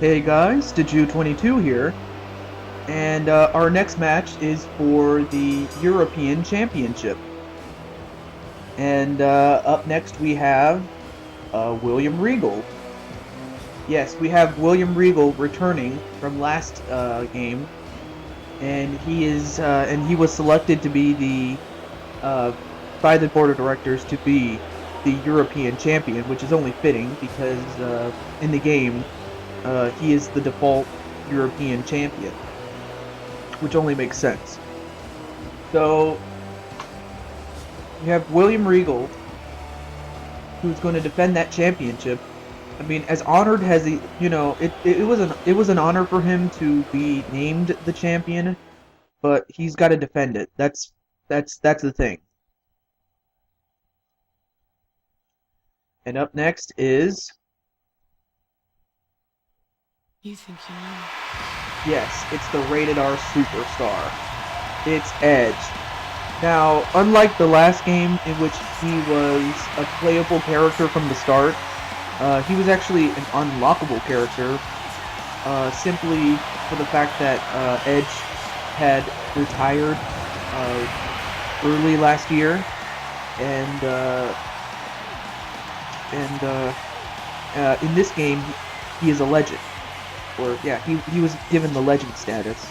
Hey guys, Deju22 here, and our next match is for the European Championship. And up next we have William Regal. Yes, we have William Regal returning from last game, and he was selected to be uh, by the board of directors to be the European champion, which is only fitting because in the game he is the default European champion, which only makes sense. So you have William Regal, who's going to defend that championship. I mean, as honored as it was an honor for him to be named the champion, but he's got to defend it. That's the thing. And up next is You think you know? yes, it's the rated R superstar. It's Edge. Now, unlike the last game in which he was a playable character from the start, he was actually an unlockable character, simply for the fact that Edge had retired early last year, and in this game he is a legend, or yeah, he was given the legend status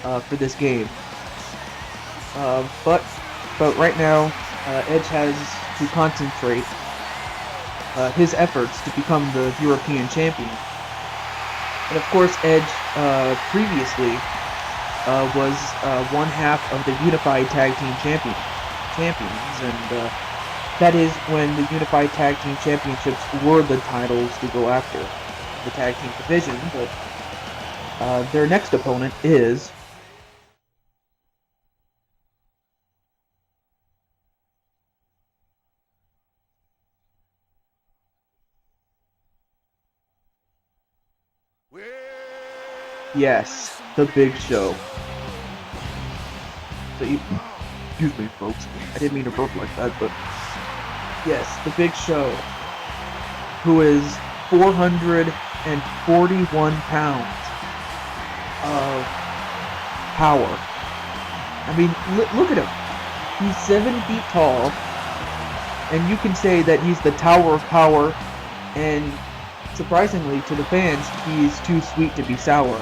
for this game. But right now, Edge has to concentrate his efforts to become the European champion. And of course, Edge previously was one half of the Unified Tag Team champions, and that is when the Unified Tag Team Championships were the titles to go after the tag team division. But their next opponent is yes, the Big Show. So excuse me, folks. I didn't mean to burp like that, but yes, the Big Show, who is 441 pounds of power. I mean, look at him. He's 7 feet tall, and you can say that he's the Tower of Power, and surprisingly to the fans, he's too sweet to be sour.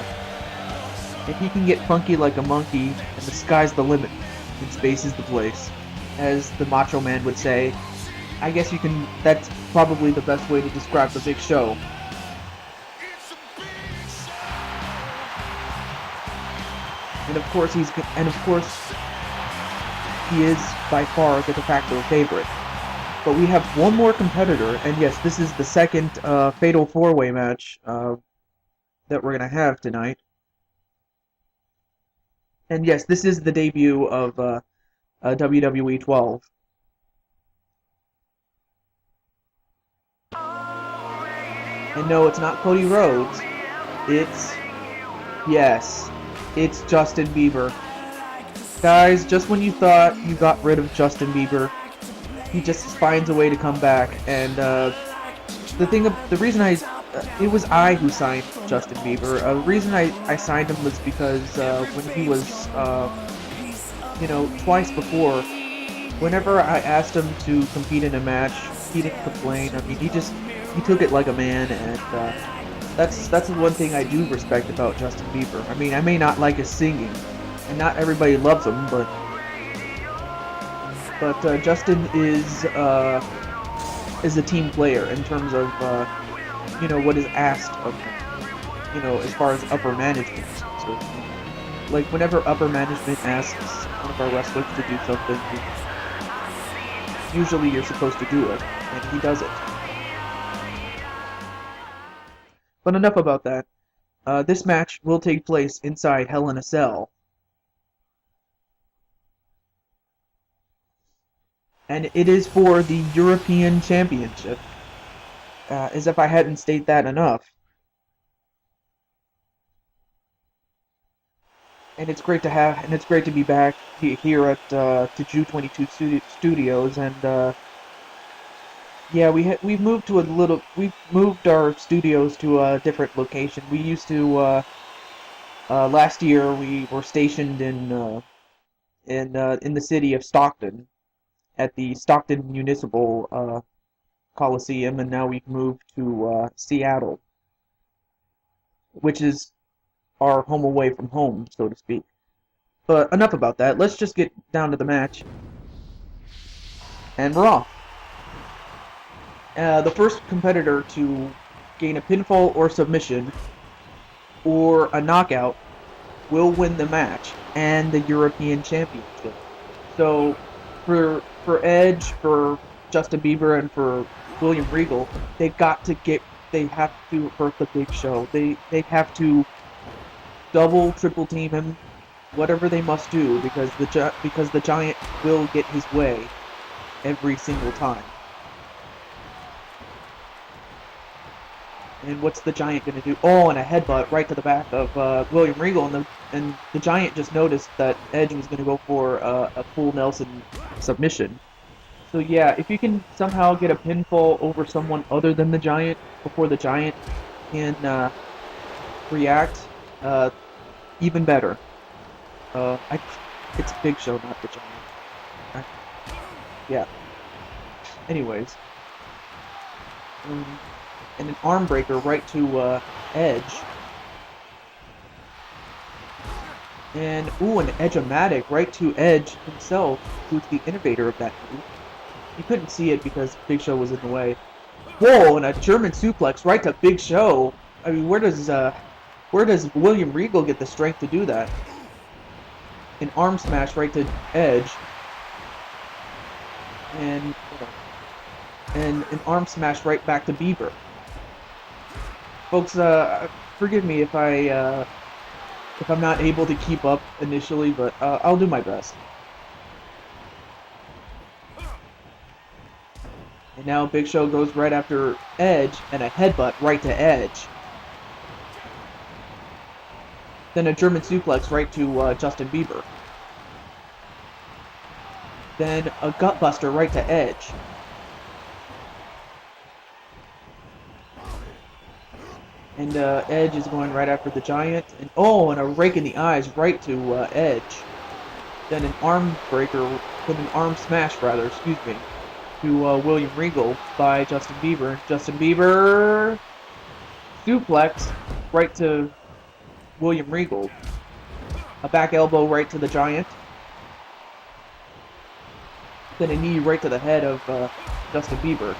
And he can get funky like a monkey, and the sky's the limit, and space is the place, as the Macho Man would say. I guess that's probably the best way to describe the Big Show. And of course he is by far the de facto favorite. But we have one more competitor, and yes, this is the second Fatal 4-Way match that we're going to have tonight. And yes, this is the debut of WWE 12. And no, it's not Cody Rhodes. Yes, it's Justin Bieber. Guys, just when you thought you got rid of Justin Bieber, he just finds a way to come back. And the reason it was I who signed Justin Bieber. The reason I signed him was because when he was, twice before, whenever I asked him to compete in a match, he didn't complain. I mean, he took it like a man, and that's the one thing I do respect about Justin Bieber. I mean, I may not like his singing, and not everybody loves him, but Justin is a team player in terms of what is asked of him, as far as upper management is concerned. Like whenever upper management asks one of our wrestlers to do something, usually you're supposed to do it, and he does it. But enough about that. This match will take place inside Hell in a Cell. And it is for the European Championship. As if I hadn't stated that enough. And it's great to be back here at Deju22 Studios, and Yeah, we've moved to a little. We've moved our studios to a different location. We used to last year we were stationed in the city of Stockton at the Stockton Municipal Coliseum, and now we've moved to Seattle, which is our home away from home, so to speak. But enough about that. Let's just get down to the match, and we're off. The first competitor to gain a pinfall or submission or a knockout will win the match and the European Championship. So for Edge, for Justin Bieber, and for William Regal, they have to hurt the Big Show. They have to double, triple team him, whatever they must do, because the Giant will get his way every single time. And what's the Giant going to do? Oh, and a headbutt right to the back of William Regal, and the Giant just noticed that Edge was going to go for a full Nelson submission. So yeah, if you can somehow get a pinfall over someone other than the Giant before the Giant can react, even better. Uh, I, it's Big Show, not the Giant. I, yeah. Anyways, um, and an arm breaker right to Edge. And, ooh, an Edge-o-matic right to Edge himself, who's the innovator of that move. You couldn't see it because Big Show was in the way. Whoa, and a German suplex right to Big Show. I mean, where does William Regal get the strength to do that? An arm smash right to Edge. And, and an arm smash right back to Bieber. Folks, forgive me if I'm not able to keep up initially, but I'll do my best. And now Big Show goes right after Edge, and a headbutt right to Edge. Then a German suplex right to Justin Bieber. Then a gutbuster right to Edge. And Edge is going right after the Giant. And oh, and a rake in the eyes right to Edge. Then an arm smash rather, excuse me, to William Regal by Justin Bieber. Justin Bieber suplex right to William Regal. A back elbow right to the Giant. Then a knee right to the head of Justin Bieber.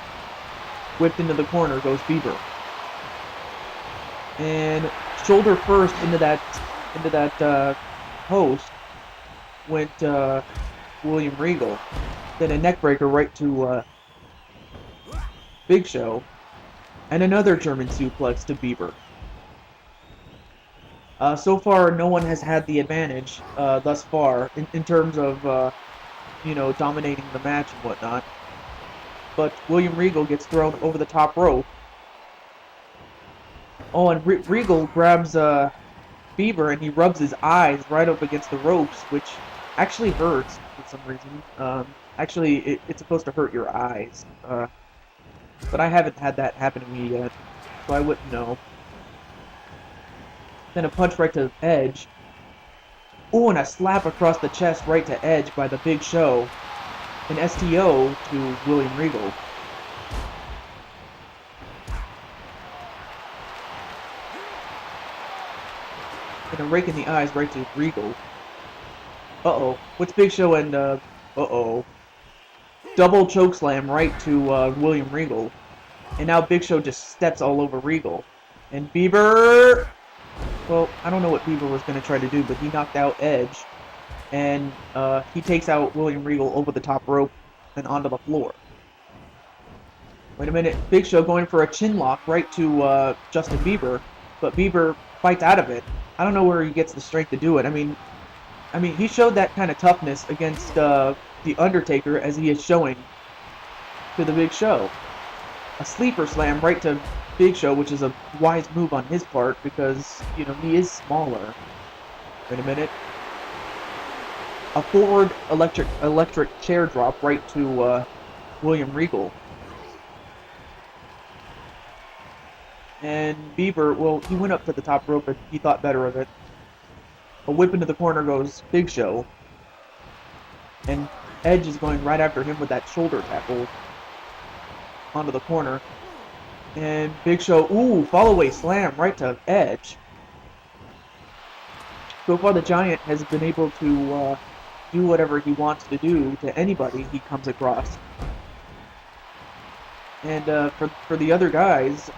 Whipped into the corner goes Bieber. And shoulder first into that post went William Regal. Then a neckbreaker right to Big Show. And another German suplex to Bieber. So far, no one has had the advantage thus far in terms of dominating the match and whatnot. But William Regal gets thrown over the top rope. Oh, and Regal grabs Bieber and he rubs his eyes right up against the ropes, which actually hurts for some reason. Actually, it's supposed to hurt your eyes. But I haven't had that happen to me yet, so I wouldn't know. Then a punch right to Edge. Oh, and a slap across the chest right to Edge by the Big Show. An STO to William Regal. And a rake in the eyes right to Regal. Uh-oh. What's Big Show and, uh-oh. Double chokeslam right to William Regal. And now Big Show just steps all over Regal. And Bieber... Well, I don't know what Bieber was going to try to do, but he knocked out Edge. And he takes out William Regal over the top rope and onto the floor. Wait a minute. Big Show going for a chin lock right to Justin Bieber. But Bieber fights out of it. I don't know where he gets the strength to do it. I mean, he showed that kind of toughness against The Undertaker as he is showing to the Big Show. A sleeper slam right to Big Show, which is a wise move on his part because, he is smaller. Wait a minute. A forward electric chair drop right to William Regal. And Bieber, well, he went up to the top rope, but he thought better of it. A whip into the corner goes Big Show. And Edge is going right after him with that shoulder tackle onto the corner. And Big Show, ooh, fall away slam right to Edge. So far, the Giant has been able to do whatever he wants to do to anybody he comes across. And for the other guys,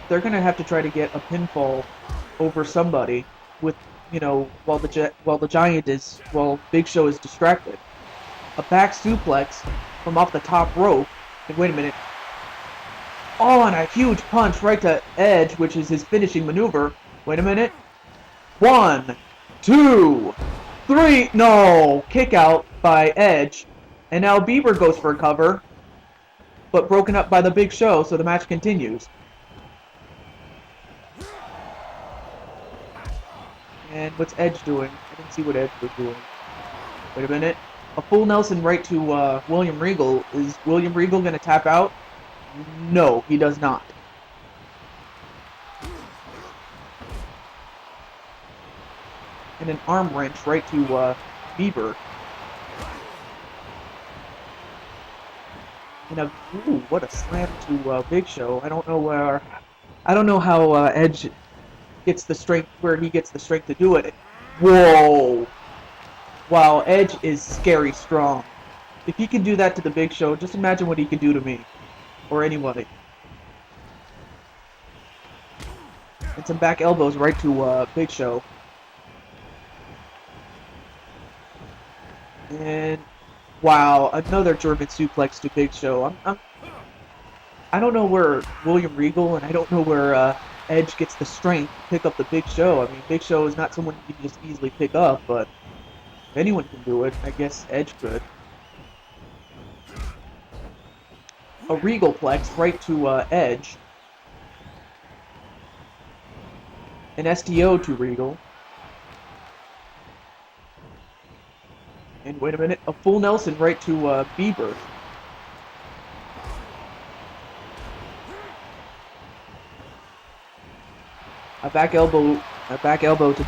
they're gonna have to try to get a pinfall over somebody with, while the Giant is, while Big Show is distracted. A back suplex from off the top rope. And wait a minute. Oh, and a huge punch right to Edge, which is his finishing maneuver. Wait a minute. 1, 2, 3. No! Kick out by Edge. And now Bieber goes for a cover, but broken up by the Big Show, so the match continues. And what's Edge doing? I didn't see what Edge was doing. Wait a minute. A full Nelson right to William Regal. Is William Regal going to tap out? No, he does not. And an arm wrench right to Bieber. And ooh, what a slam to Big Show. I don't know how Edge gets the strength, where he gets the strength to do it. Whoa! Wow, Edge is scary strong. If he can do that to the Big Show, just imagine what he can do to me. Or anybody. And some back elbows right to Big Show. And wow, another German suplex to Big Show. I don't know where William Regal and I don't know where Edge gets the strength to pick up the Big Show. I mean, Big Show is not someone you can just easily pick up, but if anyone can do it, I guess Edge could. A Regalplex right to Edge. An STO to Regal. And wait a minute, a full Nelson right to Bieber. A back elbow to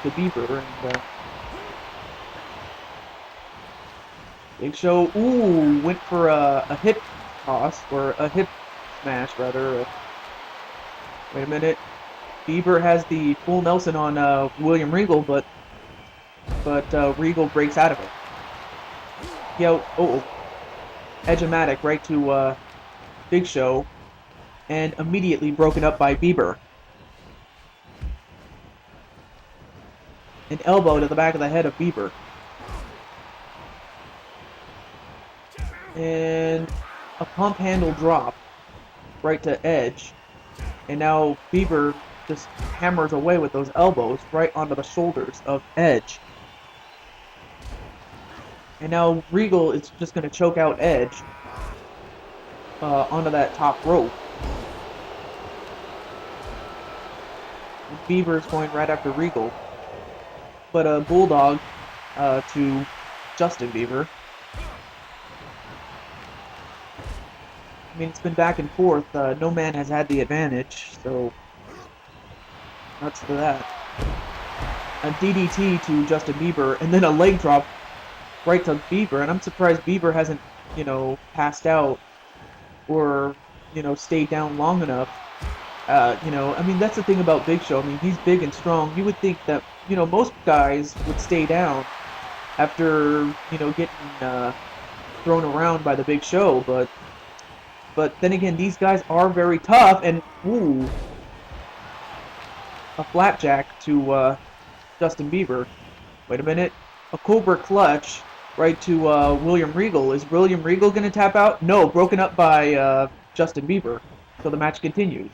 Bieber, and Big Show, ooh, went for a hip toss, or a hip smash, rather. Wait a minute. Bieber has the full Nelson on William Regal, but Regal breaks out of it. Yo, Edge-o-matic right to Big Show, and immediately broken up by Bieber. An elbow to the back of the head of Bieber. And a pump handle drop right to Edge. And now Bieber just hammers away with those elbows right onto the shoulders of Edge. And now Regal is just going to choke out Edge onto that top rope. And Bieber's going right after Regal. But a Bulldog to Justin Bieber. I mean, it's been back and forth. No man has had the advantage, so nuts for that. A DDT to Justin Bieber, and then a leg drop right to Bieber. And I'm surprised Bieber hasn't, passed out or, stayed down long enough. I mean, that's the thing about Big Show. I mean, he's big and strong. You would think that, most guys would stay down after, getting thrown around by the Big Show, but then again, these guys are very tough, and ooh, a flapjack to Justin Bieber. Wait a minute, a Cobra Clutch right to William Regal. Is William Regal going to tap out? No, broken up by Justin Bieber. So the match continues.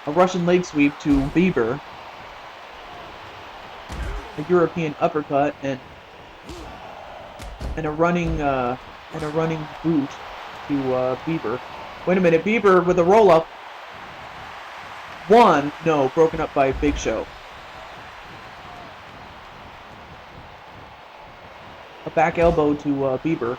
A Russian leg sweep to Bieber. A European uppercut and a running boot to Bieber. Wait a minute, Bieber with a roll up. One, no, broken up by Big Show. A back elbow to Bieber.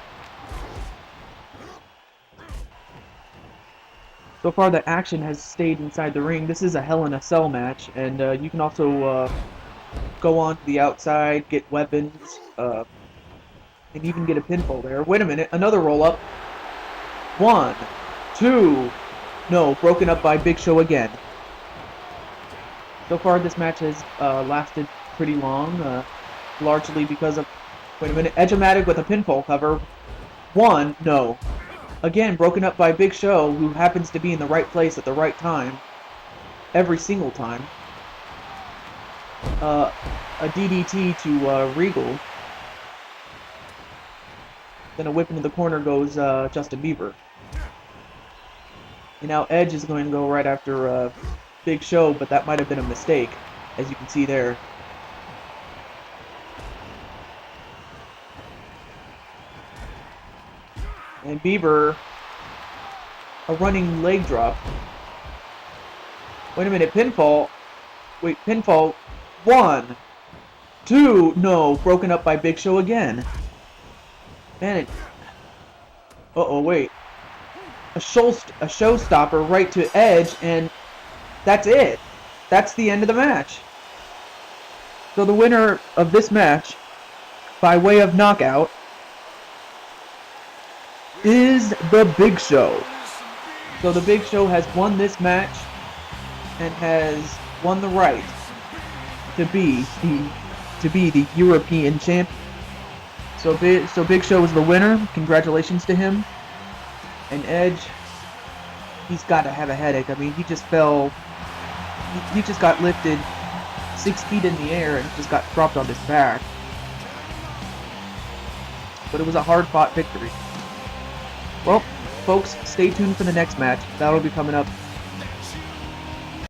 So far, the action has stayed inside the ring. This is a Hell in a Cell match, and you can also go on to the outside, get weapons, and even get a pinfall there. Wait a minute, another roll-up. 1, 2, no, broken up by Big Show again. So far, this match has lasted pretty long, largely because of... Wait a minute, Edge-O-Matic with a pinfall cover. 1, no. Again, broken up by Big Show, who happens to be in the right place at the right time. Every single time. A DDT to Regal. Then a whip into the corner goes Justin Bieber. And now Edge is going to go right after Big Show, but that might have been a mistake, as you can see there. And Bieber, a running leg drop. Wait a minute, pinfall. Wait, pinfall. 1, 2, no, broken up by Big Show again. Man, it... Uh-oh, wait. A showstopper right to Edge, and that's it. That's the end of the match. So the winner of this match, by way of knockout, is the Big Show. So the Big Show has won this match and has won the right to be the European champion. So Big Show is the winner. Congratulations to him. And Edge, he's got to have a headache. I mean, he just fell. He just got lifted 6 feet in the air and just got dropped on his back. But it was a hard-fought victory. Well, folks, stay tuned for the next match. That'll be coming up